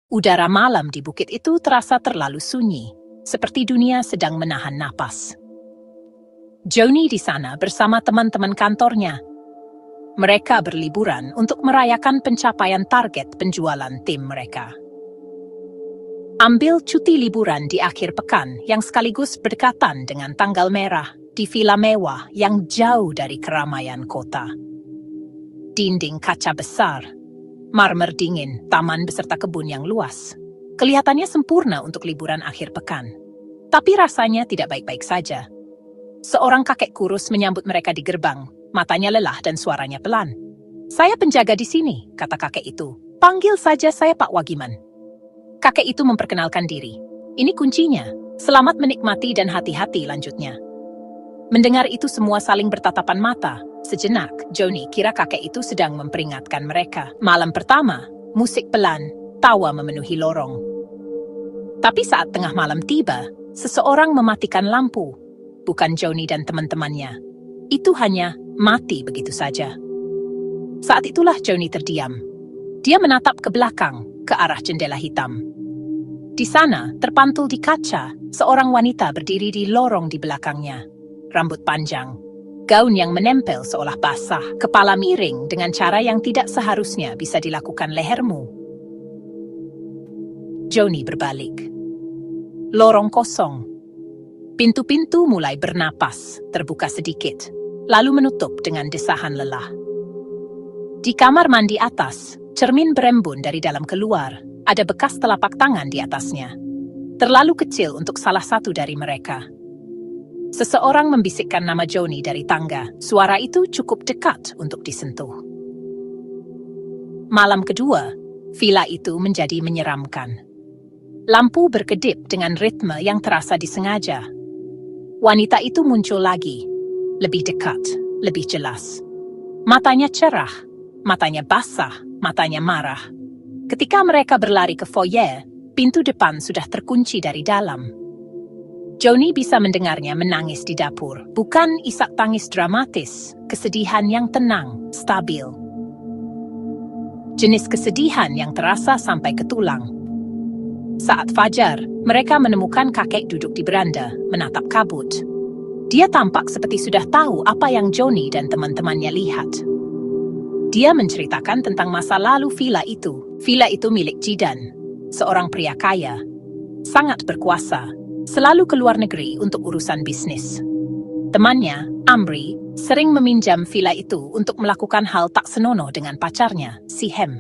Udara malam di bukit itu terasa terlalu sunyi, seperti dunia sedang menahan napas. Joni di sana bersama teman-teman kantornya. Mereka berliburan untuk merayakan pencapaian target penjualan tim mereka. Ambil cuti liburan di akhir pekan yang sekaligus berdekatan dengan tanggal merah di villa mewah yang jauh dari keramaian kota. Dinding kaca besar, marmer dingin, taman beserta kebun yang luas. Kelihatannya sempurna untuk liburan akhir pekan. Tapi rasanya tidak baik-baik saja. Seorang kakek kurus menyambut mereka di gerbang, matanya lelah dan suaranya pelan. "Saya penjaga di sini," kata kakek itu. "Panggil saja saya Pak Wagiman." Kakek itu memperkenalkan diri. "Ini kuncinya. Selamat menikmati dan hati-hati," lanjutnya. Mendengar itu semua saling bertatapan mata. Sejenak, Joni kira kakek itu sedang memperingatkan mereka. Malam pertama, musik pelan, tawa memenuhi lorong. Tapi saat tengah malam tiba, seseorang mematikan lampu. Bukan Joni dan teman-temannya. Itu hanya mati begitu saja. Saat itulah Joni terdiam. Dia menatap ke belakang, ke arah jendela hitam. Di sana, terpantul di kaca, seorang wanita berdiri di lorong di belakangnya. Rambut panjang, gaun yang menempel seolah basah, kepala miring dengan cara yang tidak seharusnya bisa dilakukan lehermu. Joni berbalik. Lorong kosong. Pintu-pintu mulai bernapas, terbuka sedikit, lalu menutup dengan desahan lelah. Di kamar mandi atas, cermin berembun dari dalam keluar, ada bekas telapak tangan di atasnya. Terlalu kecil untuk salah satu dari mereka. Seseorang membisikkan nama Joni dari tangga. Suara itu cukup dekat untuk disentuh. Malam kedua, villa itu menjadi menyeramkan. Lampu berkedip dengan ritme yang terasa disengaja. Wanita itu muncul lagi, lebih dekat, lebih jelas. Matanya cerah, matanya basah, matanya marah. Ketika mereka berlari ke foyer, pintu depan sudah terkunci dari dalam. Joni bisa mendengarnya menangis di dapur. Bukan isak tangis dramatis, kesedihan yang tenang, stabil. Jenis kesedihan yang terasa sampai ke tulang. Saat fajar, mereka menemukan kakek duduk di beranda, menatap kabut. Dia tampak seperti sudah tahu apa yang Joni dan teman-temannya lihat. Dia menceritakan tentang masa lalu villa itu. Villa itu milik Jidan, seorang pria kaya, sangat berkuasa, selalu ke luar negeri untuk urusan bisnis. Temannya, Amri, sering meminjam villa itu untuk melakukan hal tak senonoh dengan pacarnya, Sihem.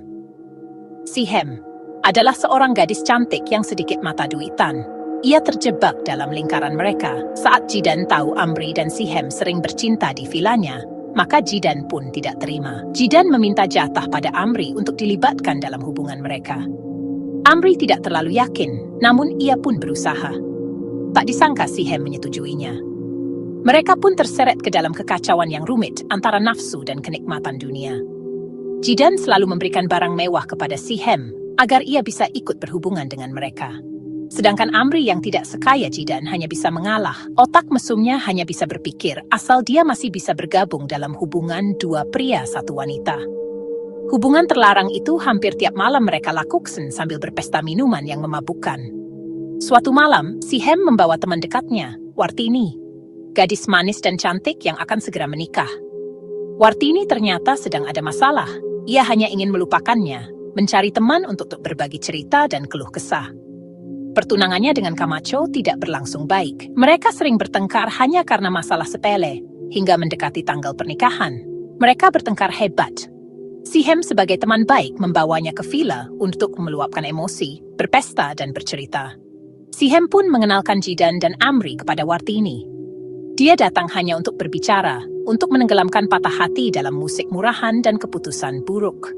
Sihem adalah seorang gadis cantik yang sedikit mata duitan. Ia terjebak dalam lingkaran mereka. Saat Jidan tahu Amri dan Sihem sering bercinta di villanya, maka Jidan pun tidak terima. Jidan meminta jatah pada Amri untuk dilibatkan dalam hubungan mereka. Amri tidak terlalu yakin, namun ia pun berusaha. Tak disangka Sihem menyetujuinya. Mereka pun terseret ke dalam kekacauan yang rumit antara nafsu dan kenikmatan dunia. Jidan selalu memberikan barang mewah kepada Sihem agar ia bisa ikut berhubungan dengan mereka. Sedangkan Amri yang tidak sekaya Jidan hanya bisa mengalah. Otak mesumnya hanya bisa berpikir asal dia masih bisa bergabung dalam hubungan dua pria satu wanita. Hubungan terlarang itu hampir tiap malam mereka lakukan sambil berpesta minuman yang memabukkan. Suatu malam, Sihem membawa teman dekatnya, Wartini, gadis manis dan cantik yang akan segera menikah. Wartini ternyata sedang ada masalah. Ia hanya ingin melupakannya, mencari teman untuk berbagi cerita dan keluh kesah. Pertunangannya dengan Camacho tidak berlangsung baik. Mereka sering bertengkar hanya karena masalah sepele. Hingga mendekati tanggal pernikahan, mereka bertengkar hebat. Sihem sebagai teman baik membawanya ke villa untuk meluapkan emosi, berpesta dan bercerita. Sihem pun mengenalkan Jidan dan Amri kepada Wartini. Dia datang hanya untuk berbicara, untuk menenggelamkan patah hati dalam musik murahan dan keputusan buruk.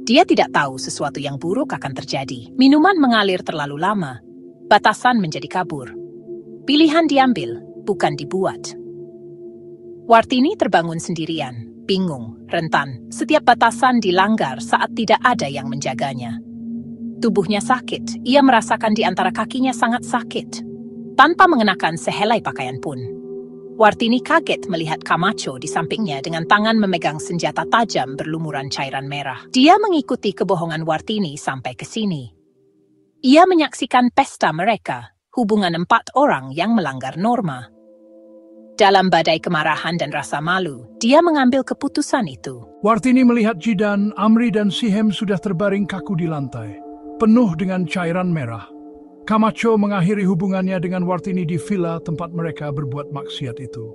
Dia tidak tahu sesuatu yang buruk akan terjadi. Minuman mengalir terlalu lama. Batasan menjadi kabur. Pilihan diambil, bukan dibuat. Wartini terbangun sendirian, bingung, rentan. Setiap batasan dilanggar saat tidak ada yang menjaganya. Tubuhnya sakit. Ia merasakan di antara kakinya sangat sakit. Tanpa mengenakan sehelai pakaian pun. Wartini kaget melihat Camacho di sampingnya dengan tangan memegang senjata tajam berlumuran cairan merah. Dia mengikuti kebohongan Wartini sampai ke sini. Ia menyaksikan pesta mereka, hubungan 4 orang yang melanggar norma. Dalam badai kemarahan dan rasa malu, dia mengambil keputusan itu. Wartini melihat Jidan, Amri dan Sihem sudah terbaring kaku di lantai, penuh dengan cairan merah. Camacho mengakhiri hubungannya dengan Wartini di villa tempat mereka berbuat maksiat itu.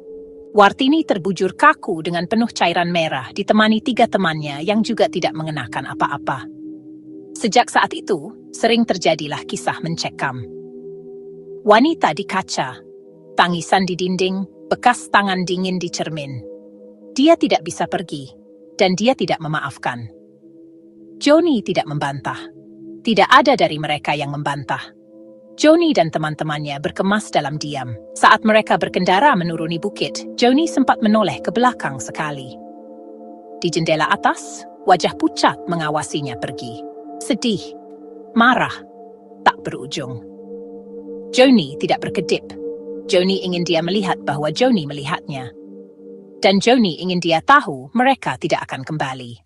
Wartini terbujur kaku dengan penuh cairan merah ditemani 3 temannya yang juga tidak mengenakan apa-apa. Sejak saat itu, sering terjadilah kisah mencekam. Wanita di kaca, tangisan di dinding, bekas tangan dingin di cermin. Dia tidak bisa pergi, dan dia tidak memaafkan. Johnny tidak membantah. Tidak ada dari mereka yang membantah. Johnny dan teman-temannya berkemas dalam diam. Saat mereka berkendara menuruni bukit, Johnny sempat menoleh ke belakang sekali. Di jendela atas, wajah pucat mengawasinya pergi. Sedih, marah, tak berujung. Johnny tidak berkedip. Johnny ingin dia melihat bahwa Johnny melihatnya. Dan Johnny ingin dia tahu mereka tidak akan kembali.